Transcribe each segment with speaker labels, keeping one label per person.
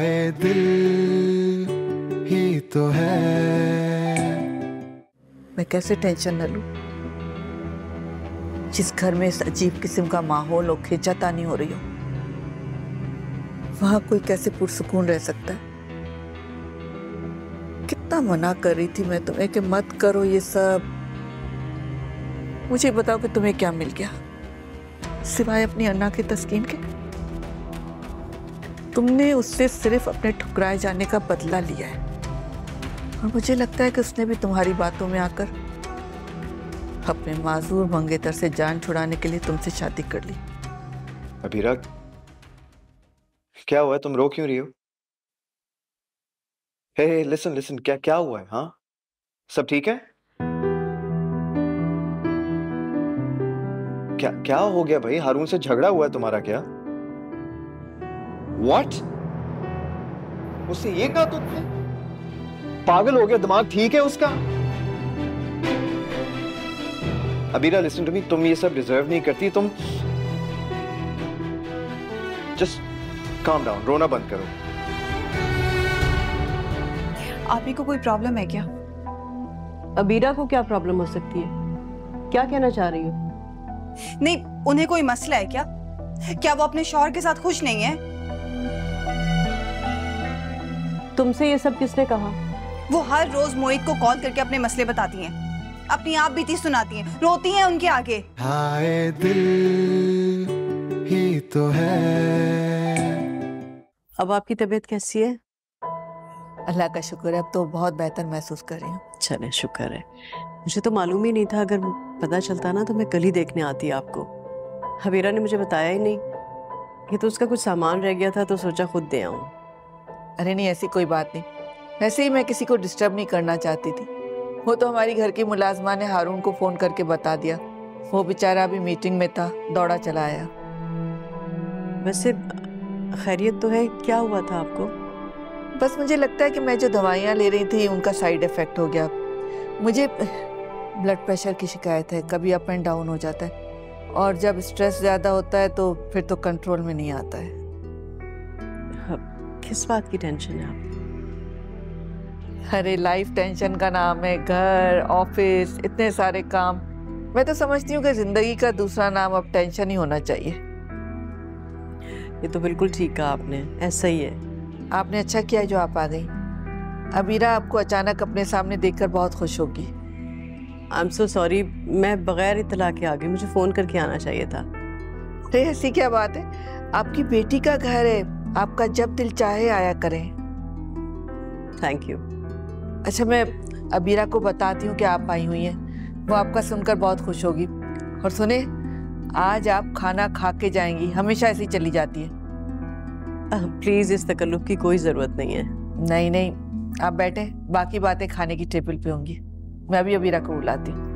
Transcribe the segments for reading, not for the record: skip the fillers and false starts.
Speaker 1: हाय दिल ही तो है।
Speaker 2: मैं कैसे टेंशन न लूं? जिस घर में इस अजीब किस्म का माहौल और खींचातानी हो रही हो, वहां कोई कैसे पुरसुकून रह सकता है? कितना मना कर रही थी मैं तुम्हें कि मत करो ये सब। मुझे बताओ कि तुम्हें क्या मिल गया सिवाय अपनी अन्ना की तस्कीन के? तुमने उससे सिर्फ अपने ठुकराए जाने का बदला लिया है, और मुझे लगता है कि उसने भी तुम्हारी बातों में आकर अपने माजूर मंगेतर से जान छुड़ाने के लिए तुमसे शादी कर ली।
Speaker 3: अबीरा, क्या हुआ है? तुम रो क्यों रही हो? हे लिसन लिसन, क्या क्या हुआ है? हाँ, सब ठीक है? क्या क्या हो गया भाई? हारून से झगड़ा हुआ है तुम्हारा क्या? What? उससे ये कहा तुमने? पागल हो गया? दिमाग ठीक है उसका? अबीरा लिसन टू मी, तुम ये सब डिजर्व नहीं करती। तुम जस्ट काम डाउन, रोना बंद करो।
Speaker 4: आप ही को कोई प्रॉब्लम है क्या?
Speaker 5: अबीरा को क्या प्रॉब्लम हो सकती है? क्या कहना चाह रही हो?
Speaker 4: नहीं, उन्हें कोई मसला है क्या? क्या वो अपने शौहर के साथ खुश नहीं है?
Speaker 5: तुमसे ये सब किसने कहा?
Speaker 4: वो हर रोज मोहित को कॉल करके अपने मसले बताती हैं, अपनी आप बीती सुनाती हैं, रोती हैं उनके आगे।
Speaker 1: हाय दिल ही तो है।
Speaker 5: अब आपकी तबीयत कैसी है?
Speaker 2: अल्लाह का शुक्र है, अब तो बहुत बेहतर महसूस कर रही हूँ।
Speaker 5: चले, शुक्र है। मुझे तो मालूम ही नहीं था, अगर पता चलता ना तो मैं कल ही देखने आती आपको। हबीरा ने मुझे बताया ही नहीं। ये तो उसका कुछ सामान रह गया था तो सोचा खुद दे आऊं।
Speaker 2: अरे नहीं, ऐसी कोई बात नहीं। वैसे ही मैं किसी को डिस्टर्ब नहीं करना चाहती थी। वो तो हमारी घर की मुलाजमा ने हारून को फोन करके बता दिया। वो बेचारा अभी मीटिंग में था, दौड़ा चला आया।
Speaker 5: वैसे खैरियत तो है? क्या हुआ था आपको?
Speaker 2: बस मुझे लगता है कि मैं जो दवाइयाँ ले रही थी उनका साइड इफेक्ट हो गया। मुझे ब्लड प्रेशर की शिकायत है, कभी अप एंड डाउन हो जाता है, और जब स्ट्रेस ज़्यादा होता है तो फिर तो कंट्रोल में नहीं आता है।
Speaker 5: किस बात की टेंशन है आप?
Speaker 2: अरे लाइफ टेंशन का नाम है, घर, ऑफिस, इतने सारे काम। मैं तो समझती हूँ कि जिंदगी का दूसरा नाम अब टेंशन ही होना चाहिए।
Speaker 5: ये तो बिल्कुल ठीक कहा आपने, ऐसा ही है।
Speaker 2: आपने अच्छा किया जो आप आ गई। अबीरा आपको अचानक अपने सामने देखकर बहुत खुश होगी।
Speaker 5: आई एम सो सॉरी, मैं बगैर इत्तला के आ गई, मुझे फ़ोन करके आना चाहिए था।
Speaker 2: अरे ऐसी क्या बात है, आपकी बेटी का घर है, आपका जब दिल चाहे आया करें।
Speaker 5: Thank you.
Speaker 2: अच्छा, मैं अबीरा को बताती हूँ कि आप आई हुई हैं, वो आपका सुनकर बहुत खुश होगी। और सुने, आज आप खाना खा के जाएंगी, हमेशा ऐसी चली जाती है।
Speaker 5: प्लीज़, इस तकल्लुफ़ की कोई ज़रूरत नहीं है।
Speaker 2: नहीं नहीं, आप बैठे, बाकी बातें खाने की टेबल पे होंगी। मैं अभी अबीरा को बुलाती हूँ।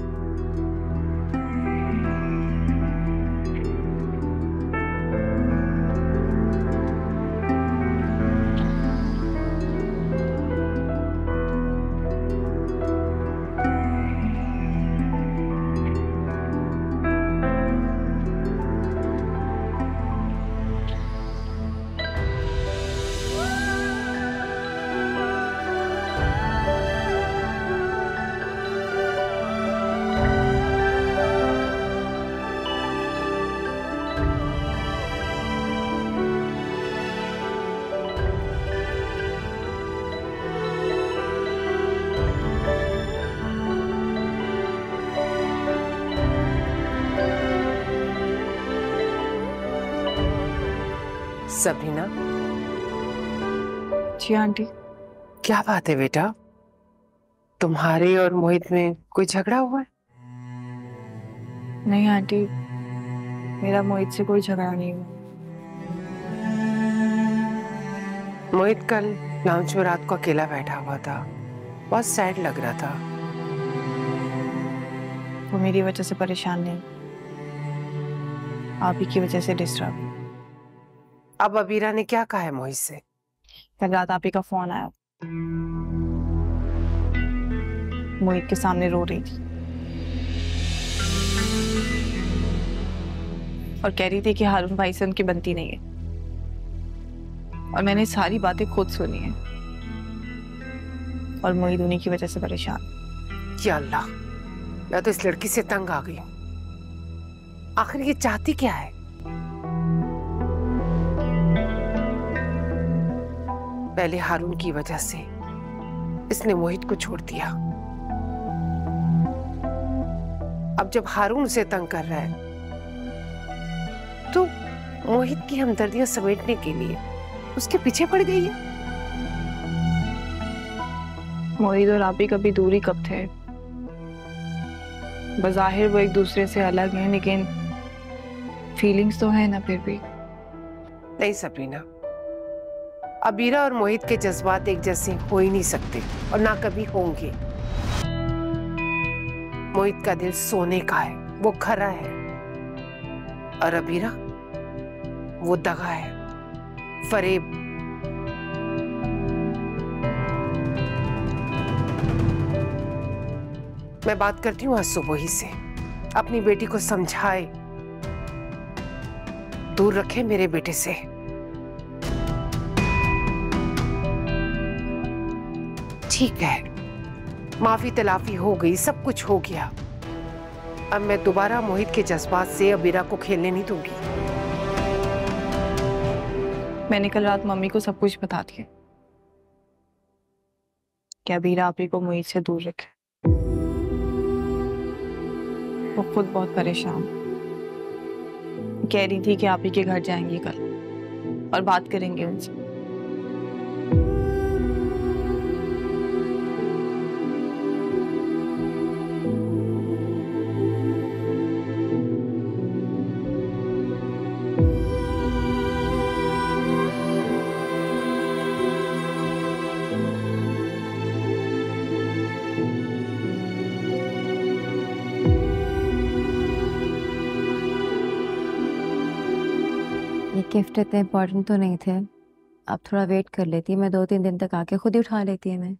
Speaker 6: सबरीना।
Speaker 4: जी आंटी।
Speaker 6: क्या बात है बेटा, तुम्हारे और मोहित में कोई झगड़ा हुआ है?
Speaker 4: नहीं आंटी, मेरा मोहित से कोई झगड़ा नहीं हुआ।
Speaker 6: मोहित कल लाउंज में रात को अकेला बैठा हुआ था, बहुत सैड लग रहा था।
Speaker 4: वो मेरी वजह से परेशान नहीं, आप ही की वजह से डिस्टर्ब।
Speaker 6: अब अबीरा ने क्या कहा है मोहित से?
Speaker 4: कल रात आप ही का फोन आया, मोहित के सामने रो रही थी और कह रही थी कि हारून भाई से उनकी बनती नहीं है। और मैंने सारी बातें खुद सुनी है और मोहित उन्हीं की वजह से परेशान।
Speaker 6: या अल्लाह, मैं तो इस लड़की से तंग आ गई हूँ। आखिर ये चाहती क्या है? पहले हारून की वजह से इसने मोहित को छोड़ दिया, अब जब हारून उसे तंग कर रहा है तो मोहित की हमदर्दियां समेटने के लिए उसके पीछे पड़ गई है।
Speaker 4: मोहित और आप ही कभी दूरी कब थे? बज़ाहिर वो एक दूसरे से अलग हैं, लेकिन फीलिंग्स तो है ना फिर भी।
Speaker 6: नहीं सबरीना, अबीरा और मोहित के जज्बात एक जैसे हो ही नहीं सकते और ना कभी होंगे। मोहित का दिल सोने का है, वो खरा है, और अबीरा वो दगा है, फरेब। मैं बात करती हूँ आज सुबह ही से, अपनी बेटी को समझाए, दूर रखे मेरे बेटे से। ठीक है, माफी तलाफी हो गई, सब कुछ हो गया। अब मैं दोबारा मोहित के जज्बात से अबीरा को खेलने नहीं दूंगी।
Speaker 4: मैंने कल रात मम्मी को सब कुछ बता दिया कि अबीरा आप ही को मोहित से दूर रखे। वो खुद बहुत परेशान, कह रही थी कि आप ही के घर जाएंगे कल और बात करेंगे उनसे।
Speaker 7: ये गिफ्ट इतने इम्पोर्टेंट तो नहीं थे, आप थोड़ा वेट कर लेती, मैं 2-3 दिन तक आके खुद ही उठा लेती है मैं।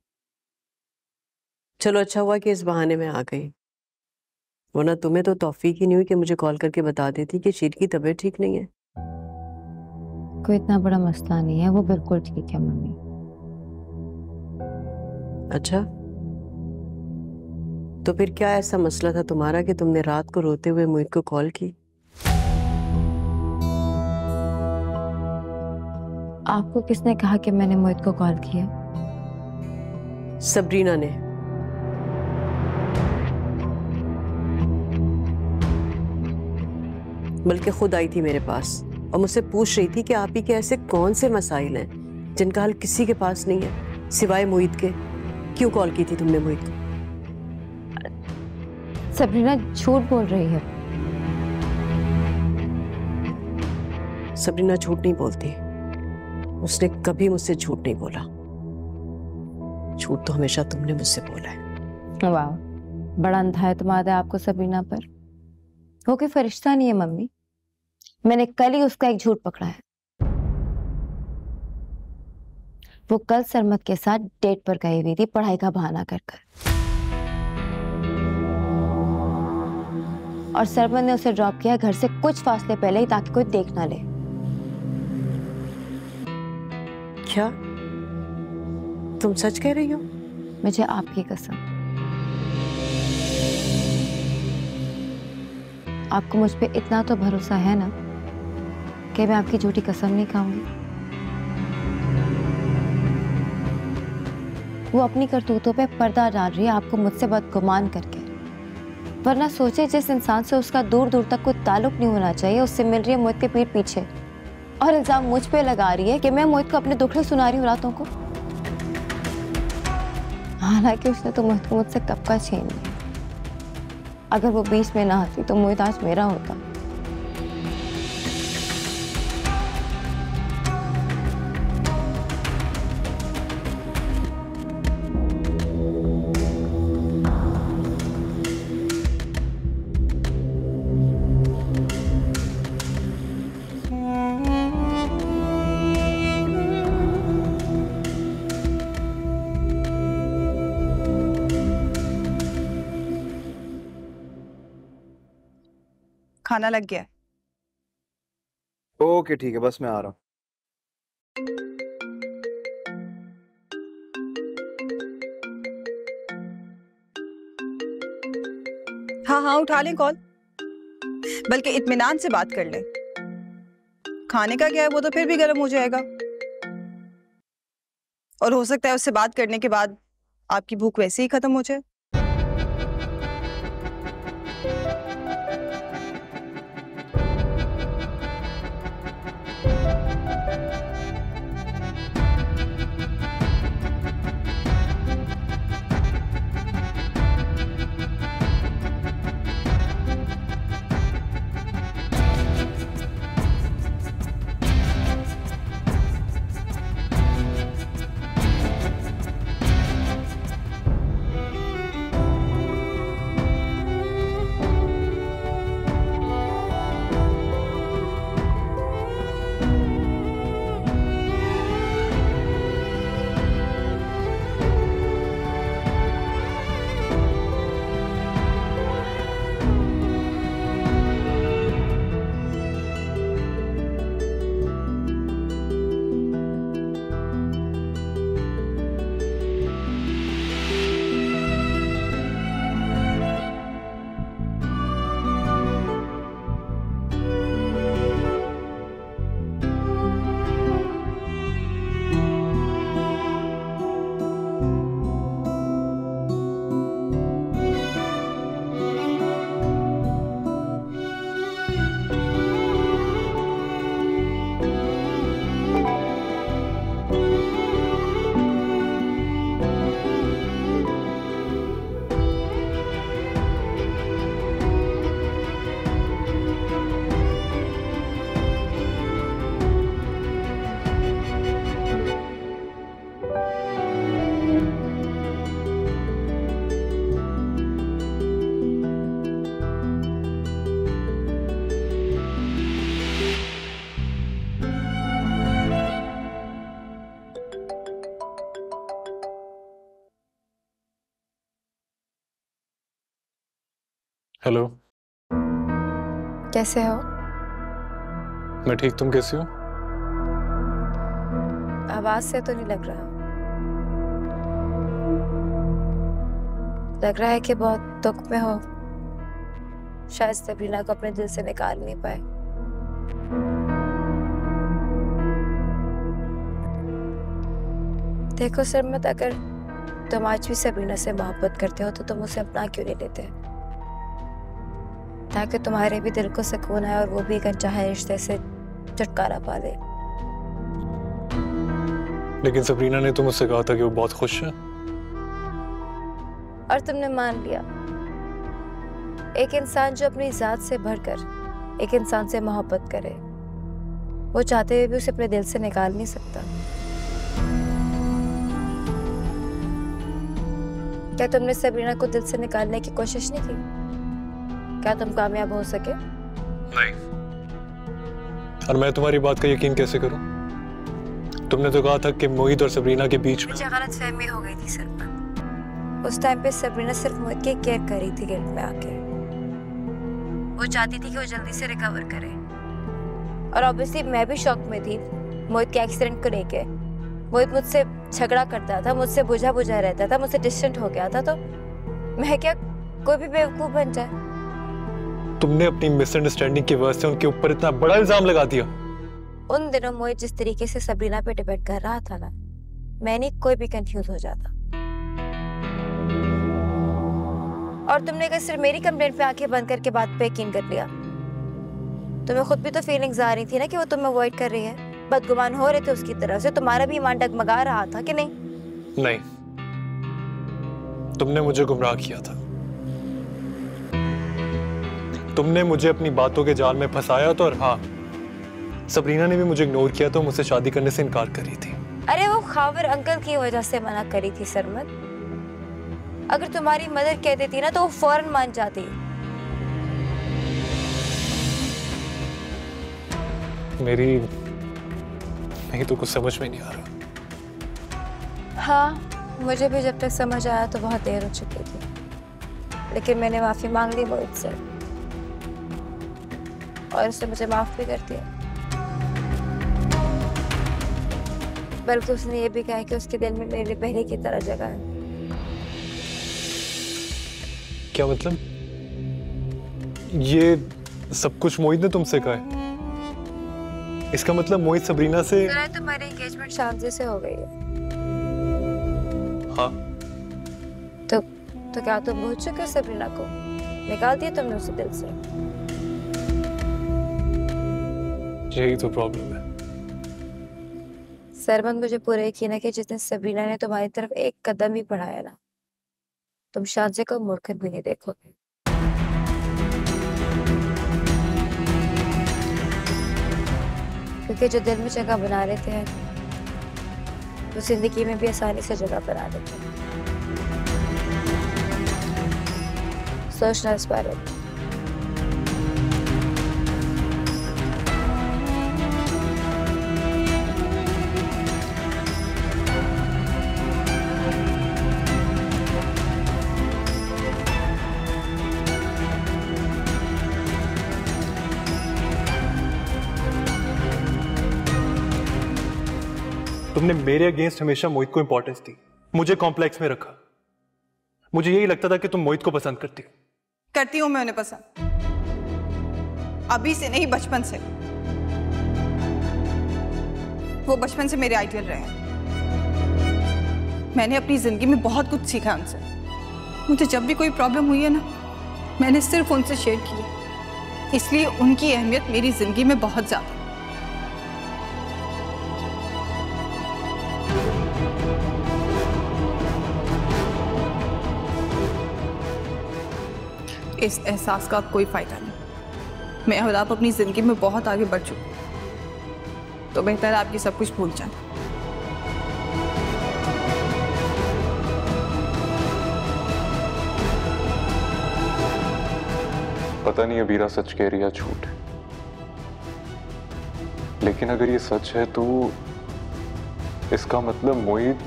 Speaker 5: चलो अच्छा हुआ कि इस बहाने में आ गई, वरना तुम्हें तो तौफीक ही नहीं हुई कि मुझे कॉल करके बता देती कि शीर की तबीयत ठीक नहीं है।
Speaker 7: कोई इतना बड़ा मसला नहीं है, वो बिल्कुल ठीक है मम्मी।
Speaker 5: अच्छा, तो फिर क्या ऐसा मसला था तुम्हारा कि तुमने रात को रोते हुए मोहित को कॉल की?
Speaker 7: आपको किसने कहा कि मैंने मोहित को कॉल किया?
Speaker 5: सबरीना ने। बल्कि खुद आई थी मेरे पास और मुझसे पूछ रही थी कि आप ही के ऐसे कौन से मसाइल हैं जिनका हल किसी के पास नहीं है सिवाय मोहित के। क्यों कॉल की थी तुमने मोहित को?
Speaker 7: सबरीना झूठ बोल रही है।
Speaker 5: सबरीना झूठ नहीं बोलती, उसने कभी मुझसे झूठ नहीं बोला। झूठ तो हमेशा तुमने मुझसे बोला है।
Speaker 7: वाह, बड़ा अंधा है तुम्हारा आपको सबरीना पर। वो कोई फरिश्ता नहीं है मम्मी, मैंने कल ही उसका एक झूठ पकड़ा है। वो कल सरमत के साथ डेट पर गई हुई थी पढ़ाई का बहाना कर कर, और सरमत ने उसे ड्रॉप किया घर से कुछ फासले पहले ही ताकि कोई देख ना ले।
Speaker 5: क्या तुम सच कह रही हो?
Speaker 7: मुझे आपकी कसम। आपको मुझ पे इतना तो भरोसा है ना कि मैं आपकी झूठी कसम नहीं खाऊंगी। वो अपनी करतूतों पे पर्दा डाल रही है आपको मुझसे बदगुमान करके, वरना सोचे जिस इंसान से उसका दूर दूर तक कोई ताल्लुक नहीं होना चाहिए उससे मिल रही है मोहित के पीठ पीछे, और इल्जाम मुझ पे लगा रही है कि मैं मोहित को अपने दुखड़े सुना रही हूँ रातों को। हालांकि उसने तो मोहित को मुझसे कब का छीन लिया। अगर वो बीच में ना आती तो मोहित आज मेरा होता।
Speaker 4: खाना लग गया है।
Speaker 3: ओके ठीक है, बस मैं आ रहा हूँ।
Speaker 8: हाँ हाँ उठा लें कॉल, बल्कि इत्मीनान से बात कर लें। खाने का क्या है, वो तो फिर भी गर्म हो जाएगा, और हो सकता है उससे बात करने के बाद आपकी भूख वैसे ही खत्म हो जाए।
Speaker 9: हेलो,
Speaker 7: कैसे हो?
Speaker 9: मैं ठीक, तुम कैसी हो?
Speaker 7: आवाज से तो नहीं लग रहा। लग रहा है कि बहुत दुख में हो, शायद सबरीना को अपने दिल से निकाल नहीं पाए। देखो सरमत, अगर तुम आज भी सबरीना से मोहब्बत करते हो तो तुम उसे अपना क्यों नहीं लेते, ताकि तुम्हारे भी दिल को सुकून आए और वो भी एक अनचाहे रिश्ते से छुटकारा पा ले।
Speaker 9: लेकिन सबरीना ने तो मुझसे कहा था कि वो बहुत खुश है।
Speaker 7: और तुमने मान लिया। एक इंसान जो अपनी जात से बढ़कर एक इंसान से मोहब्बत करे, वो चाहते हुए भी उसे अपने दिल से निकाल नहीं सकता। क्या तुमने सबरीना को दिल से निकालने की कोशिश नहीं की? क्या तुम कामयाब हो सके?
Speaker 9: नहीं। और मैं तुम्हारी बात का यकीन कैसे करूं? तुमने तो कहा था कि मोहित और सबरीना के बीच में
Speaker 7: मुझे गलतफहमी हो गई थी सरमत। उस टाइम पे सबरीना सिर्फ मोहित की केयर कर रही थी गिल्ट में आके। वो चाहती थी कि वो जल्दी से रिकवर करे। और ऑब्वियसली मैं भी शॉक में थी मोहित के एक्सीडेंट को लेके। मोहित मुझसे झगड़ा करता था, मुझसे बुझा बुझा रहता था, मुझसे डिस्टेंट हो गया था, तो मैं क्या कोई भी बेवकूफ बन जाए?
Speaker 9: तुमने अपनी मिसअंडरस्टैंडिंग की वजह से उनके ऊपर इतना बड़ा इल्जाम लगा दिया।
Speaker 7: उन दिनों मोहित जिस तरीके से सबरीना पे डिपेंड कर रहा था ना, मैं नहीं कोई भी कंफ्यूज हो जाता। और तुमने क्या सिर्फ मेरी कंप्लेंट पे आंखें बंद करके बात पे यकीन कर लिया? तुम्हें खुद भी तो फीलिंग्स आ रही थी ना कि वो तुम्हें अवॉइड कर रही है, बदगुमान हो रहे थे उसकी तरफ से, तुम्हारा भी ईमान डगमगा रहा था कि नहीं?
Speaker 9: नहीं, तुमने मुझे गुमराह किया था। तुमने मुझे अपनी बातों के जाल में फंसाया तो, और हाँ, सबरीना ने भी मुझे इग्नोर किया तो मुझसे शादी करने से इनकार कर रही थी।
Speaker 7: अरे वो खावर अंकल की वजह से मना करी थी सरमत। अगर तुम्हारी मदर कह देती ना तो वो फौरन मान जाती।
Speaker 9: मेरी तो कुछ समझ में नहीं आ रहा।
Speaker 7: हाँ, मुझे भी जब तक समझ आया तो बहुत देर हो चुकी थी, लेकिन मैंने माफी मांग ली मोहित से और उसने मुझे माफ भी कर दिया। बल्कि उसने ये भी कहा कि उसके दिल में मेरे पहले की तरह जगह है।
Speaker 9: क्या मतलब? ये सब कुछ मोहित ने तुमसे कहा है? इसका मतलब मोहित सबरीना से
Speaker 7: तुम्हारी एंगेजमेंट शादी से हो गई है।
Speaker 9: हाँ।
Speaker 7: तो क्या तुम भूल चुके हो सबरीना को? निकाल दिया तुमने उसे दिल से?
Speaker 9: यही तो प्रॉब्लम है।
Speaker 7: सरबंद, मुझे पूरा यकीन है कि जितने सबरीना ने तुम्हारी तरफ एक कदम ही बढ़ाया ना, तुम शादी को मुड़कर भी नहीं देखोगे। क्योंकि जो दिल में जगह बना लेते हैं वो जिंदगी में भी आसानी से जगह बना लेते हैं। सोचना इस बारे में।
Speaker 9: तुमने मेरे अगेंस्ट हमेशा मोहित को इंपॉर्टेंस दी, मुझे कॉम्प्लेक्स में रखा। मुझे यही लगता था कि तुम मोहित को पसंद करती हो।
Speaker 8: करती हूं मैं उन्हें पसंद, अभी से नहीं बचपन से। वो बचपन से मेरे आइडियल रहे हैं। मैंने अपनी जिंदगी में बहुत कुछ सीखा उनसे। मुझे जब भी कोई प्रॉब्लम हुई है ना, मैंने सिर्फ उनसे शेयर की, इसलिए उनकी अहमियत मेरी जिंदगी में बहुत ज्यादा। इस एहसास का अब कोई फायदा नहीं। मैं और आप अपनी जिंदगी में बहुत आगे बढ़ चुके, तो बेहतर आप ये सब कुछ भूल जाएं।
Speaker 10: पता नहीं अबीरा सच कह रही है झूठ, लेकिन अगर ये सच है तो इसका मतलब मोहित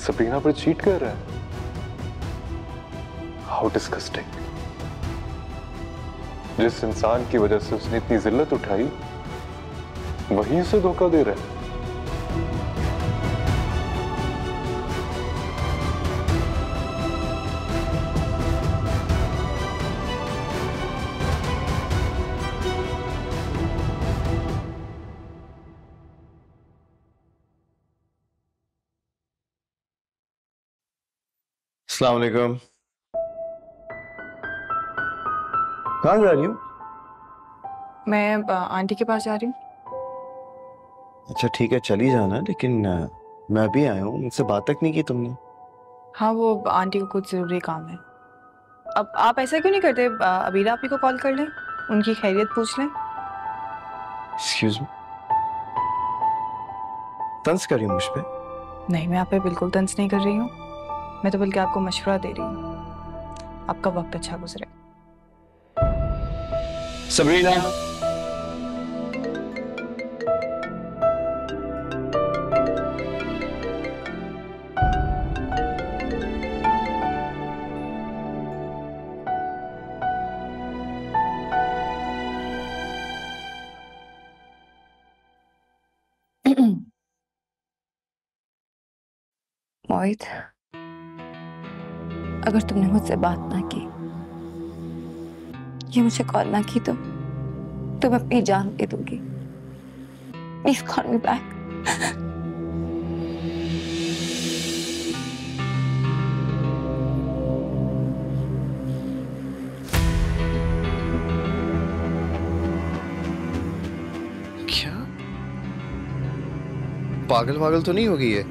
Speaker 10: सबरीना पर चीट कर रहा है। How disgusting. जिस इंसान की वजह से उसने इतनी जिल्लत उठाई वही उसे धोखा दे रहा है।
Speaker 3: अस्सलाम वालेकुम। कहाँ जा रही हो?
Speaker 4: मैं आंटी के पास जा रही हूँ।
Speaker 3: अच्छा ठीक है, चली जाना, लेकिन मैं भी आया हूँ, मुझसे बात तक नहीं की तुमने।
Speaker 4: हाँ, वो आंटी को कुछ जरूरी काम है। अब आप ऐसा क्यों नहीं करते, अबीरा आपी को कॉल कर लें, उनकी खैरियत पूछ लें।
Speaker 3: एक्सक्यूज मी, तंज कर रही हो मुझ पे?
Speaker 4: नहीं, मैं आप पे बिल्कुल तंज नहीं कर रही हूँ। मैं तो बल्कि आपको मशवरा दे रही हूँ, आपका वक्त अच्छा गुजरे।
Speaker 3: सबरीना,
Speaker 7: मोहित, अगर तुमने मुझसे बात ना की या मुझे कॉल ना की तो मैं अपनी जान दे दूंगी। Please call me back.
Speaker 3: क्या पागल तो नहीं होगी ये?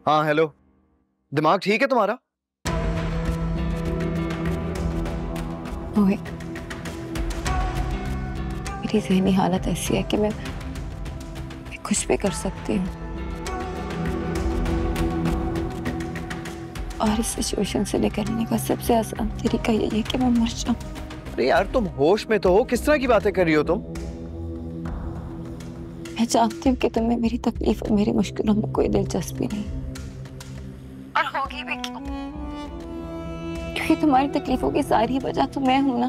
Speaker 3: हाँ हेलो, दिमाग ठीक है तुम्हारा?
Speaker 7: मोहित, मेरी ज़हनी हालत ऐसी है कि मैं कुछ भी कर सकती हूँ, और इस सिचुएशन से निकलने का सबसे आसान तरीका यही है कि मैं मर जाऊं।
Speaker 3: अरे यार, तुम होश में तो हो? किस तरह की बातें कर रही हो तुम?
Speaker 7: मैं जानती हूँ कि तुम्हें मेरी तकलीफ और मेरी मुश्किलों में कोई दिलचस्पी नहीं, और होगी भी क्यों, क्योंकि तुम्हारी तकलीफों की सारी वजह तो मैं हूं ना।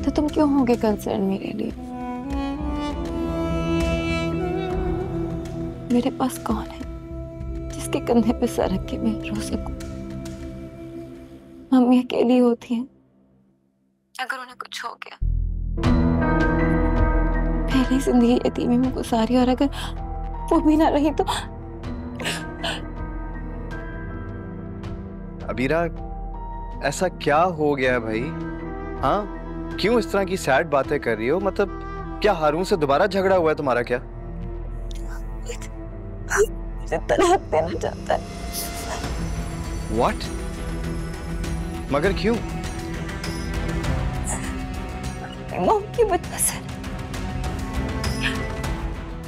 Speaker 7: तो तुम क्यों होगे कंसर्न मेरे लिए? मेरे पास कौन है जिसके कंधे पे सर रख के मैं रो सकूं? मम्मी अकेली होती हैं, अगर उन्हें कुछ हो गया। पहली जिंदगी यतीमी में गुजारी, और अगर वो भी ना रही तो।
Speaker 3: अबीरा, ऐसा क्या हो गया भाई? हाँ, क्यों इस तरह की सैड बातें कर रही हो? मतलब क्या हारून से दोबारा झगड़ा हुआ है तुम्हारा क्या?
Speaker 7: मुझे तलाक देना चाहता है।
Speaker 3: What? मगर क्यों?
Speaker 7: मॉम की वजह से।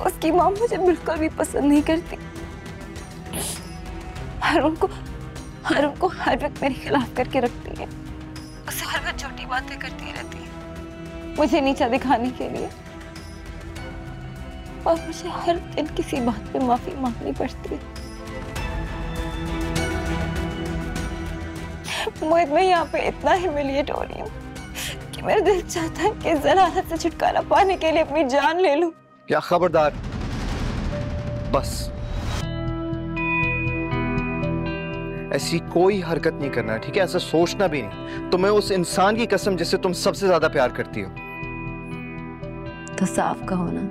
Speaker 7: उसकी मॉम मुझे बिल्कुल भी पसंद नहीं करती। हारून को हर वक्त मेरे खिलाफ करके रखती है। उससे हर वक्त छोटी बातें करती रहती है, मुझे नीचा दिखाने के लिए। और मुझे हर दिन किसी बात पे माफी मांगनी पड़ती है। मैं यहाँ पे इतना ह्यूमिलिएट हो रही हूँ कि मेरा दिल चाहता है कि ज़लालत से छुटकारा पाने के लिए अपनी जान ले लूं।
Speaker 3: क्या खबरदार, बस ऐसी कोई हरकत नहीं करना, ठीक है? ऐसा सोचना भी नहीं। तुम्हें उस इंसान की कसम जिससे तुम सबसे ज्यादा प्यार करती हो।
Speaker 7: तो साफ कहो ना,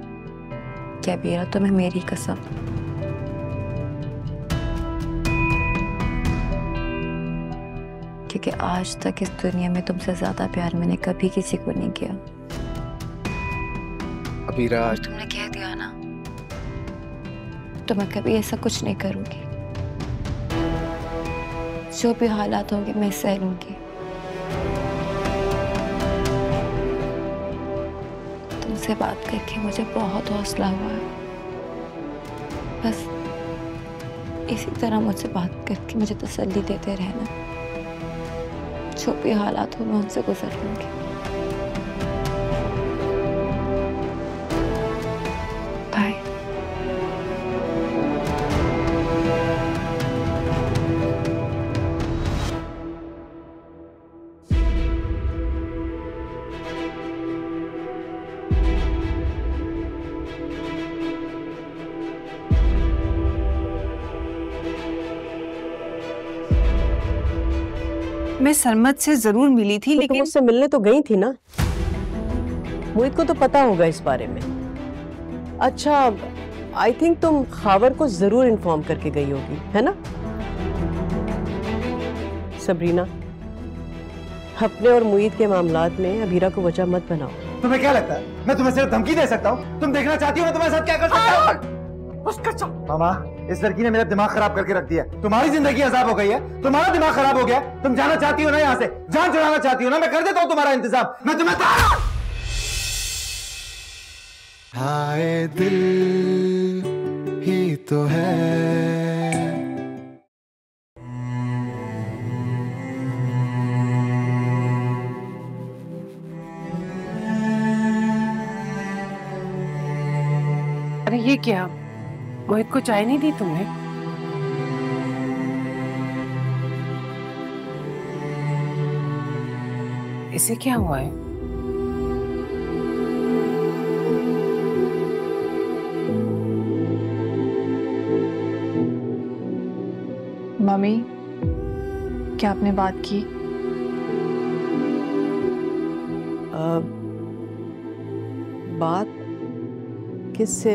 Speaker 7: क्या बेरा तुम्हें मेरी कसम? क्योंकि आज तक इस दुनिया में तुमसे ज्यादा प्यार मैंने कभी किसी को नहीं किया।
Speaker 3: अबीरा,
Speaker 7: और तुमने कह दिया ना तो मैं कभी ऐसा कुछ नहीं करूंगी। जो भी हालात होंगे मैं सह लूंगी। तुमसे बात करके मुझे बहुत हौसला हुआ है। बस इसी तरह मुझसे बात करके मुझे तसल्ली देते रहना। जो भी हालात हो मैं उनसे गुजर लूंगी। बाय।
Speaker 6: मैं सरमद से जरूर मिली थी, लेकिन
Speaker 5: उससे मिलने तो गई थी ना। मोहित को तो पता होगा इस बारे में। अच्छा, आई थिंक तुम खावर को जरूर इन्फॉर्म करके गई होगी, है ना? सबरीना, अपने और मोहित के मामलात में अबीरा को वजह मत बनाओ।
Speaker 11: तुम्हें क्या लगता है मैं तुम्हें सिर्फ धमकी दे सकता हूँ? तुम देखना चाहती हो मैं तुम्हारे साथ क्या कर सकता हूँ? मामा, इस लड़की ने मेरा दिमाग खराब करके रख दिया। तुम्हारी जिंदगी अजाब हो गई है, तुम्हारा दिमाग खराब हो गया। तुम जाना चाहती हो ना यहाँ से, जान छुड़ाना चाहती हो ना? मैं कर देता हूँ तुम्हारा इंतजाम। मैं तुम्हें
Speaker 1: हाय दिल ही तो है।
Speaker 6: अरे ये क्या, मोहित को चाय नहीं दी तुमने? इसे क्या हुआ है?
Speaker 4: मम्मी, क्या आपने बात की?
Speaker 5: बात किससे?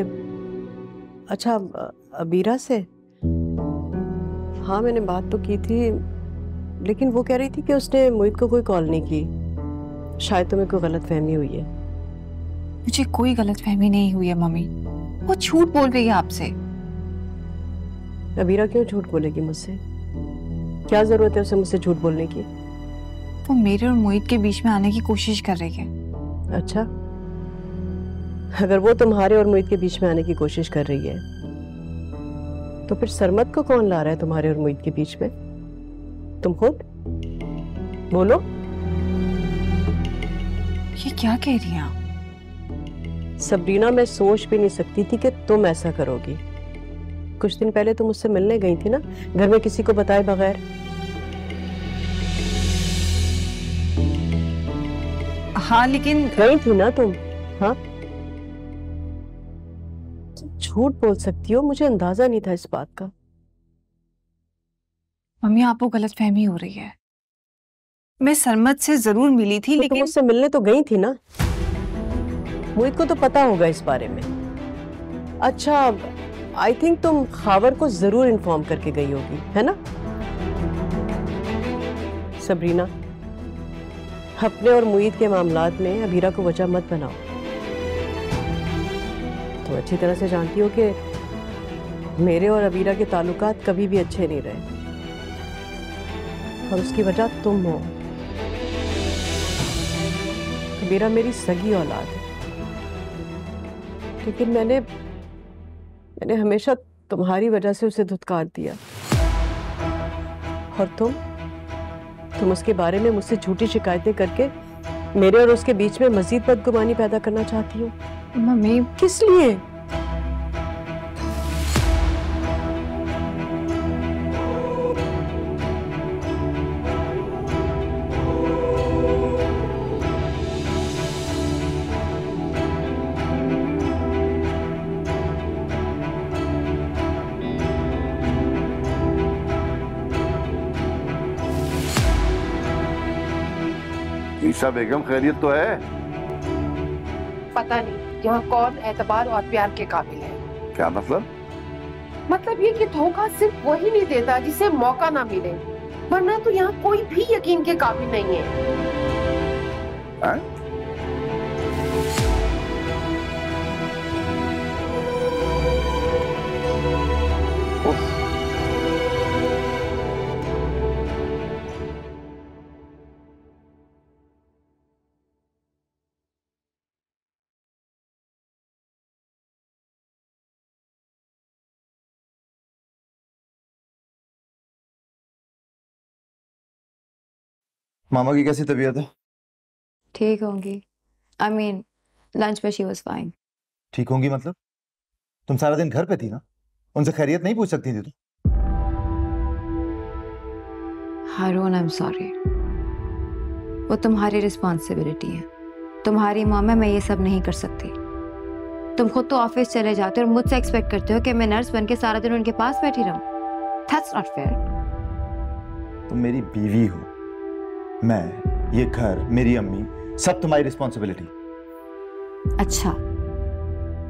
Speaker 5: अच्छा, अबीरा से। हाँ, मैंने बात तो की थी, लेकिन वो कह रही थी कि उसने मोहित को कोई कॉल नहीं की। शायद तुम्हें कोई गलतफहमी हुई है।
Speaker 4: मुझे कोई गलतफहमी नहीं हुई है मम्मी, वो झूठ बोल रही है आपसे।
Speaker 5: अबीरा क्यों झूठ बोलेगी मुझसे? क्या जरूरत है उसे मुझसे झूठ बोलने की?
Speaker 4: वो मेरे और मोहित के बीच में आने की कोशिश कर रही है।
Speaker 5: अच्छा, अगर वो तुम्हारे और मोहित के बीच में आने की कोशिश कर रही है तो फिर सरमद को कौन ला रहा है तुम्हारे और मोहित के बीच में? तुम खुद बोलो।
Speaker 4: ये क्या कह रही हैं आप?
Speaker 5: सबरीना, मैं सोच भी नहीं सकती थी कि तुम ऐसा करोगी। कुछ दिन पहले तुम मुझसे मिलने गई थी ना, घर में किसी को बताए बगैर।
Speaker 8: हाँ लेकिन
Speaker 5: गई थी ना तुम? हाँ, झूठ बोल सकती हो, मुझे अंदाजा नहीं था इस बात का।
Speaker 8: मम्मी आपको गलतफहमी हो रही है। मैं सरमद से जरूर मिली थी
Speaker 5: तो
Speaker 8: लेकिन
Speaker 5: तुम उससे मिलने तो गई थी ना? मोहित को तो पता होगा इस बारे में। अच्छा, आई थिंक तुम खावर को जरूर इन्फॉर्म करके गई होगी, है ना? सबरीना, अपने और मोहित के मामलात में अबीरा को वजह मत बनाओ। तुम अच्छी तरह से जानती हो कि मेरे और अबीरा के ताल्लुकात कभी भी अच्छे नहीं रहे, और उसकी वजह तुम हो। अबीरा मेरी सगी औलाद है, लेकिन मैंने हमेशा तुम्हारी वजह से उसे धुतकार दिया, और तुम उसके बारे में मुझसे झूठी शिकायतें करके मेरे और उसके बीच में मजीद बदगुमानी पैदा करना चाहती हो।
Speaker 8: मम्मी
Speaker 5: किस लिए?
Speaker 12: ईशा बेगम खैरियत तो है?
Speaker 6: पता नहीं यहाँ कौन एतबार और प्यार के काबिल है।
Speaker 12: क्या मतलब?
Speaker 6: मतलब ये कि धोखा सिर्फ वही नहीं देता जिसे मौका ना मिले, वरना तो यहाँ कोई भी यकीन के काबिल नहीं है।
Speaker 11: मामा की कैसी तबीयत है?
Speaker 7: ठीक होंगी। आई मीन लंच में शी वाज फाइन।
Speaker 11: ठीक होंगी मतलब? तुम सारा दिन घर पे थी ना, उनसे खैरियत नहीं पूछ सकती थी तुम?
Speaker 7: हारून, आई एम सॉरी। वो तुम्हारी रिस्पॉन्सिबिलिटी है, तुम्हारी मॉम है, मैं ये सब नहीं कर सकती। तुम खुद तो ऑफिस चले जाते हो और मुझसे एक्सपेक्ट करते हो कि मैं नर्स बनके सारा दिन उनके पास बैठी रहूं। That's not fair.
Speaker 11: तुम मेरी बीवी हो, मैं, ये घर, मेरी अम्मी, सब तुम्हारी रिस्पॉन्सिबिलिटी।
Speaker 7: अच्छा,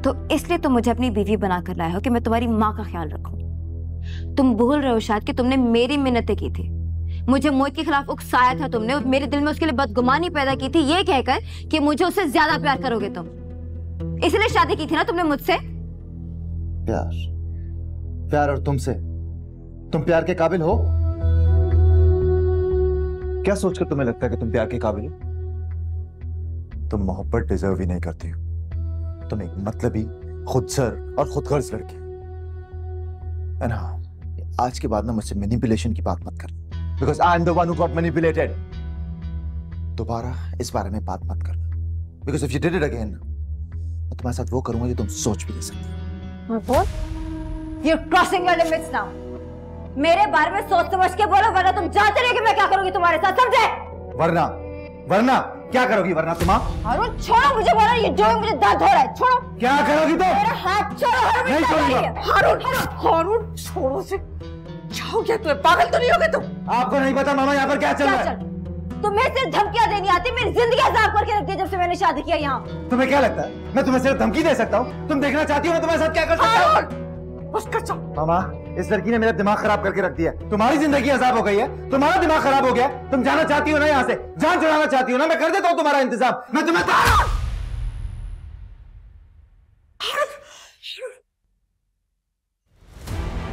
Speaker 7: तो इसलिए तुम मुझे अपनी बीवी बनाकर लाए हो कि मैं तुम्हारी माँ का ख्याल रखूं। तुम भूल रहे हो शायद कि तुमने मेरी मिन्नतें की थी, मुझे मोहित के खिलाफ उकसाया था तुमने, और मेरे दिल में उसके लिए बदगुमानी पैदा की थी, ये कहकर कि मुझे उससे ज्यादा प्यार करोगे तुम। इसलिए शादी की थी ना तुमने मुझसे।
Speaker 11: प्यार और तुमसे? तुम प्यार के काबिल हो? क्या सोचकर तुम्हें लगता है कि तुम प्यार के काबिल हो? तुम मोहब्बत डिजर्व ही नहीं करती हो। तुम एक मतलबी, खुदसर और खुदगर्ज लड़की। एंड हाँ, आज के बाद ना मुझसे मैनिपुलेशन की बात मत कर, because I am the one who got manipulated. दोबारा इस बारे में बात मत करना, because if you did it again, मैं तुम्हारे साथ वो करूंगा जो तुम सोच भी नहीं सकती।
Speaker 7: You're crossing your limits now. मेरे बारे में सोच समझ के बोलो, वरना तुम जानते रहे कि मैं क्या करूंगी तुम्हारे साथ, समझे? वरना क्या करोगी? वरना तुम? हारून छोड़ो मुझे, वरना ये जो मुझे दर्द हो रहा है, छोड़ो। क्या करोगी तुम? मेरा हाथ छोड़ो। हारून नहीं छोड़ूंगा। हारून छोड़ो से। जाओ, क्या तुम्हें पागल तो नहीं हो गए तुम?
Speaker 11: आपको नहीं पता मामा यहाँ पर क्या चल रहा है?
Speaker 7: तुम्हें सिर्फ धमकियां देनी आती, मेरी जिंदगी अजाब करके रख दी जब से मैंने शादी किया यहाँ।
Speaker 11: तुम्हें क्या लगता है मैं तुम्हें सिर्फ धमकी दे सकता हूँ? तुम देखना चाहती हो मैं तुम्हारे साथ क्या कर सकता हूँ? मामा, इस लड़की ने मेरा दिमाग खराब करके रख दिया। तुम्हारी जिंदगी अजाब हो गई है, तुम्हारा दिमाग खराब हो गया। तुम जाना चाहती हो ना यहाँ से, जान छुड़ाना चाहती हो ना, मैं कर देता हूँ तुम्हारा इंतजाम। मैं तुम्हें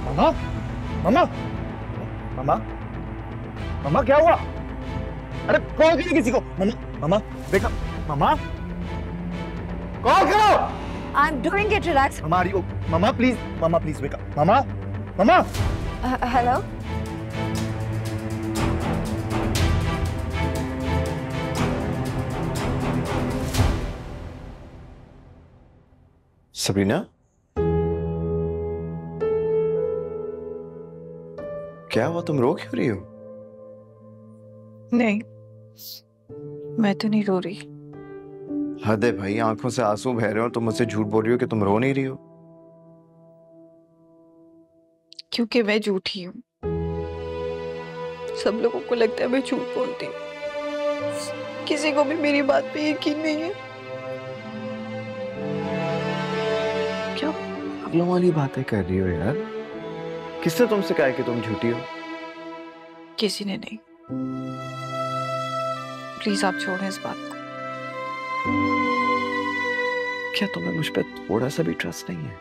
Speaker 11: मामा, मामा, मामा, मामा क्या हुआ? अरे कॉल करो किसी को। मामा, मामा देखा, मामा कॉल करो।
Speaker 7: I'm doing it, relax.
Speaker 11: Mama please, mama please wake up. Mama, mama.
Speaker 7: Hello.
Speaker 3: Sabrina, क्या हुआ? तुम रो क्यों रही हो?
Speaker 8: नहीं, मैं तो नहीं रो रही।
Speaker 3: हद है भाई, आंखों से आंसू बह रहे हो तुम मुझसे झूठ बोल रही हो कि तुम रो नहीं रही हो।
Speaker 4: क्योंकि मैं झूठी हूँ। सब लोगों को लगता है मैं झूठ बोलती हूँ, किसी को भी मेरी बात पे यकीन नहीं है।
Speaker 3: क्या पागलों वाली बातें कर रही हो यार? किसने तुमसे कहा कि तुम झूठी हो?
Speaker 4: किसी ने नहीं। प्लीज आप छोड़ें इस बात को।
Speaker 3: क्या तुम्हें मुझ पर थोड़ा सा भी ट्रस्ट नहीं है?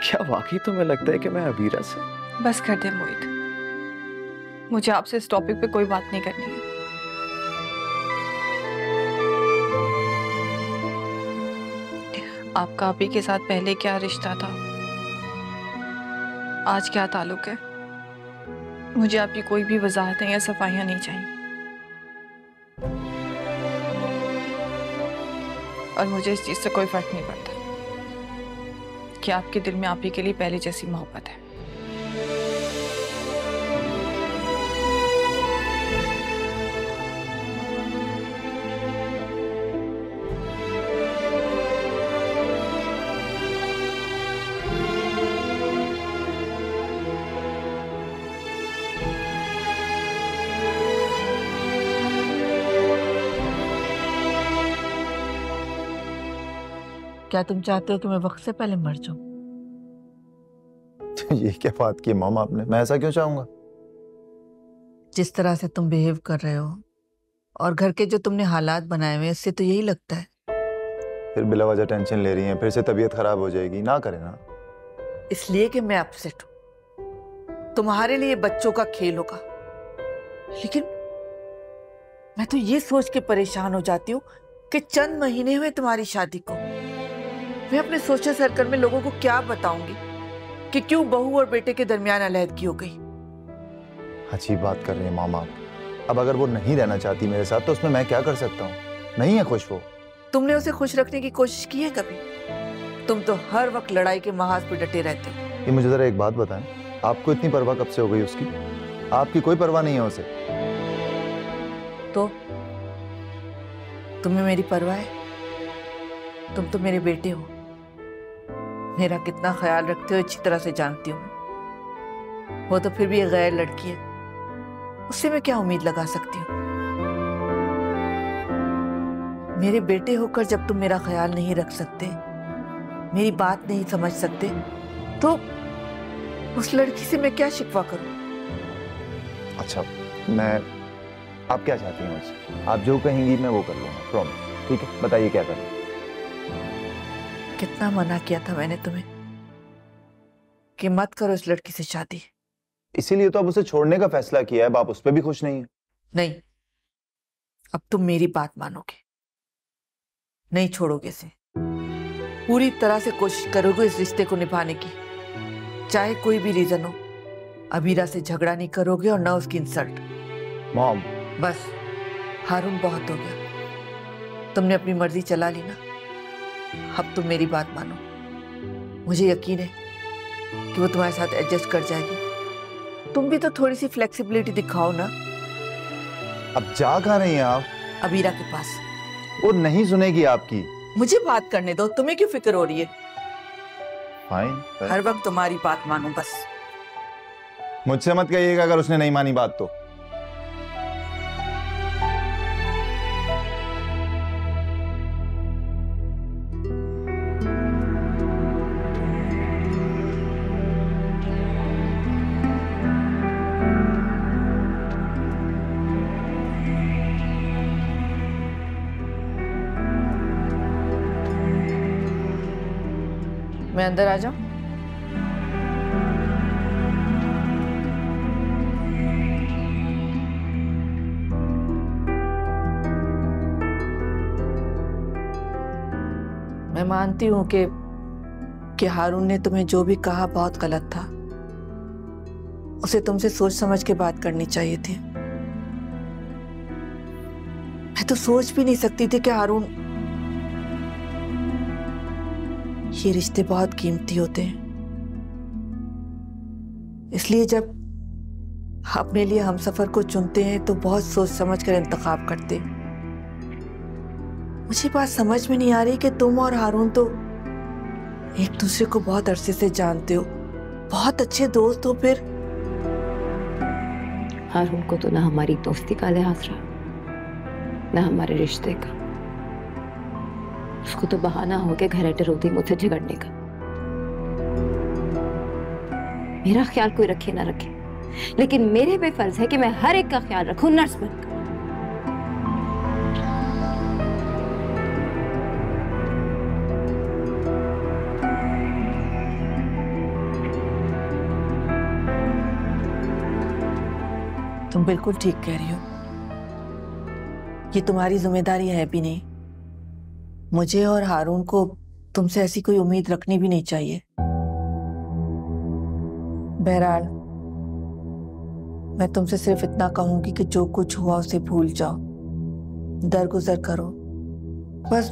Speaker 3: क्या वाकई तुम्हें लगता है कि मैं अबीरा से?
Speaker 4: बस कर दे मोहित, मुझे आपसे इस टॉपिक पे कोई बात नहीं करनी है। आपका अभी के साथ पहले क्या रिश्ता था, आज क्या ताल्लुक है, मुझे आपकी कोई भी वजाहतें या सफाइयां नहीं चाहिए। और मुझे इस चीज से कोई फर्क नहीं पड़ता कि आपके दिल में आप ही के लिए पहले जैसी मोहब्बत है।
Speaker 2: क्या तुम चाहते हो कि मैं वक्त से पहले मर जाऊं?
Speaker 11: ये क्या बात की मामा आपने? मैं ऐसा क्यों चाहूंगा?
Speaker 2: जिस तरह से तुम बिहेव कर रहे हो और घर के जो तुमने हालात बनाए हुए, इससे तो यही लगता है।
Speaker 11: फिर बिला वजह टेंशन ले रही हैं, फिर से तबीयत खराब हो जाएगी। ना करें ना।
Speaker 2: इसलिए कि मैं अपसेट हूं। तुम्हारे लिए बच्चों का खेल होगा, लेकिन मैं तो ये सोच के परेशान हो जाती हूँ कि चंद महीने हुए तुम्हारी शादी को। मैं अपने सोशल सर्कल में लोगों को क्या बताऊंगी कि क्यों बहू और बेटे के दरमियान अलहदगी हो गई।
Speaker 11: अजीब बात कर रही है मामा। अब अगर वो नहीं रहना चाहती मेरे साथ तो उसमें मैं क्या कर सकता हूँ? नहीं है खुश वो।
Speaker 2: तुमने उसे खुश रखने की कोशिश की है कभी? तुम तो हर वक्त लड़ाई के महाज पे डटे रहते हो।
Speaker 11: ये मुझे जरा एक बात बताएं, आपको इतनी परवाह कब से हो गई उसकी? आपकी कोई परवाह नहीं है उसे?
Speaker 2: तो तुम्हें मेरी परवाह है? तुम तो मेरे बेटे हो, मेरा कितना ख्याल रखते हो अच्छी तरह से जानती हूँ मैं। वो तो फिर भी एक गैर लड़की है, उससे मैं क्या उम्मीद लगा सकती हूँ? मेरे बेटे होकर जब तुम मेरा ख्याल नहीं रख सकते, मेरी बात नहीं समझ सकते, तो उस लड़की से मैं क्या शिकवा करूं?
Speaker 11: अच्छा, आप क्या चाहती हैं मुझसे? आप जो कहेंगी मैं वो कर लूंगा, प्रॉमिस। ठीक है, बताइए क्या करें?
Speaker 2: कितना मना किया था मैंने तुम्हें कि मत करो इस लड़की से शादी।
Speaker 11: इसीलिए तो अब उसे छोड़ने का फैसला किया है। आप उस पर भी खुश नहीं है?
Speaker 2: नहीं, अब तुम मेरी बात मानोगे, नहीं छोड़ोगे इसे। पूरी तरह से कोशिश करोगे इस रिश्ते को निभाने की, चाहे कोई भी रीजन हो। अबीरा से झगड़ा नहीं करोगे और ना उसकी इंसल्ट।
Speaker 11: मॉम,
Speaker 2: बस हारून, बहुत हो गया। तुमने अपनी मर्जी चला ली ना, अब तुम मेरी बात मानो। मुझे यकीन है कि वो तुम्हारे साथ एडजस्ट कर जाएगी। तुम भी तो थोड़ी सी फ्लेक्सिबिलिटी दिखाओ ना।
Speaker 11: अब जा कहाँ रही हैं आप?
Speaker 2: अबीरा के पास।
Speaker 11: वो नहीं सुनेगी आपकी।
Speaker 2: मुझे बात करने दो, तुम्हें क्यों फिक्र हो रही है?
Speaker 11: फाइन।
Speaker 2: हर वक्त तुम्हारी बात मानो बस।
Speaker 11: मुझसे मत कहिएगा अगर उसने नहीं मानी बात तो।
Speaker 2: मैं अंदर आ जाऊं? मैं मानती हूं कि हारून ने तुम्हें जो भी कहा बहुत गलत था। उसे तुमसे सोच समझ के बात करनी चाहिए थी। मैं तो सोच भी नहीं सकती थी कि हारून, ये रिश्ते बहुत कीमती होते हैं, इसलिए जब अपने लिए हम सफर को चुनते हैं तो बहुत सोच समझ कर इंतखाब करते। मुझे बात समझ में नहीं आ रही कि तुम और हारून तो एक दूसरे को बहुत अरसे से जानते हो, बहुत अच्छे दोस्त हो। फिर
Speaker 7: हारून को तो ना हमारी दोस्ती का लिहाज रहा, ना हमारे रिश्ते का। उसको तो बहाना हो के घर अटर होती मुझसे झगड़ने का। मेरा ख्याल कोई रखे ना रखे, लेकिन मेरे पे फर्ज है कि मैं हर एक का ख्याल रखूं, नर्स बनकर।
Speaker 2: तुम बिल्कुल ठीक कह रही हो, ये तुम्हारी जिम्मेदारी है भी नहीं। मुझे और हारून को तुमसे ऐसी कोई उम्मीद रखनी भी नहीं चाहिए। बहरहाल मैं तुमसे सिर्फ इतना कहूंगी कि जो कुछ हुआ उसे भूल जाओ, दरगुजर करो। बस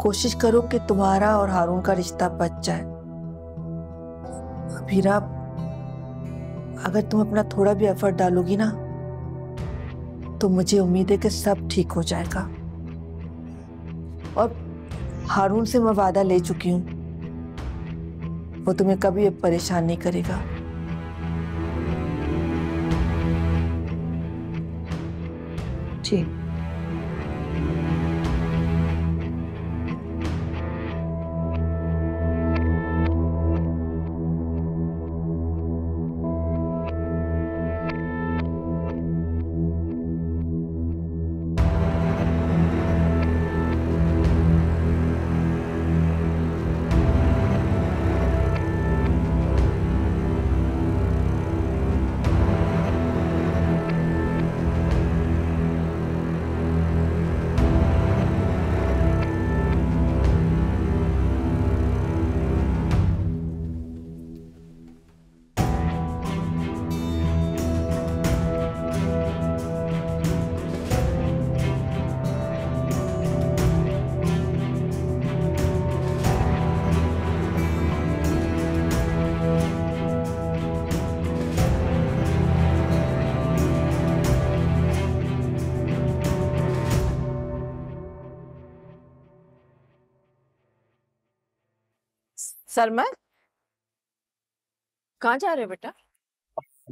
Speaker 2: कोशिश करो कि तुम्हारा और हारून का रिश्ता बच जाए। अबीरा, अगर तुम अपना थोड़ा भी एफर्ट डालोगी ना तो मुझे उम्मीद है कि सब ठीक हो जाएगा। और हारून से मैं वादा ले चुकी हूं, वो तुम्हें कभी अब परेशान नहीं करेगा।
Speaker 7: जी।
Speaker 13: सरमन, कहाँ जा रहे हो बेटा?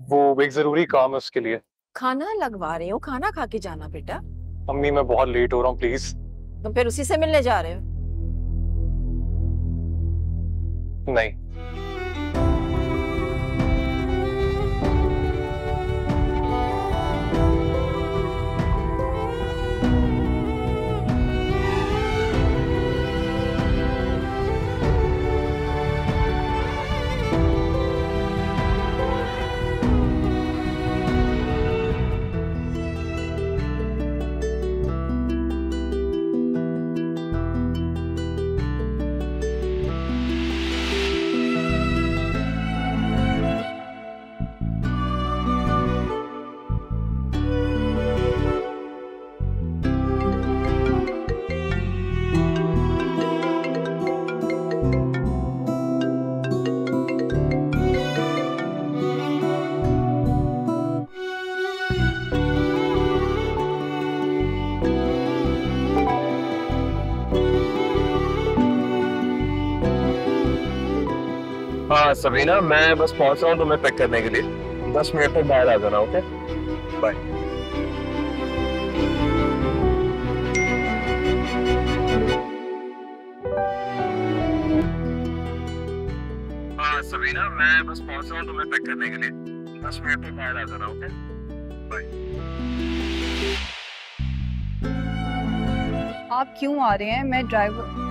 Speaker 9: वो एक जरूरी काम है, उसके लिए
Speaker 13: खाना लगवा रहे हो, खाना खा के जाना बेटा।
Speaker 9: अम्मी मैं बहुत लेट हो रहा हूँ, प्लीज।
Speaker 13: तुम फिर उसी से मिलने जा रहे हो?
Speaker 9: नहीं।
Speaker 10: हाँ सबीना, मैं बस पहुंच रहा हूँ तुम्हें पिक करने के लिए। 10 मिनट तक बाहर आ जाना, ओके? बाय। हाँ सबीना, मैं बस पहुंच रहा हूँ तुम्हें पिक करने के लिए। 10 मिनट तक बाहर आ जाना, ओके? बाय।
Speaker 8: आप क्यों आ रहे हैं? मैं ड्राइवर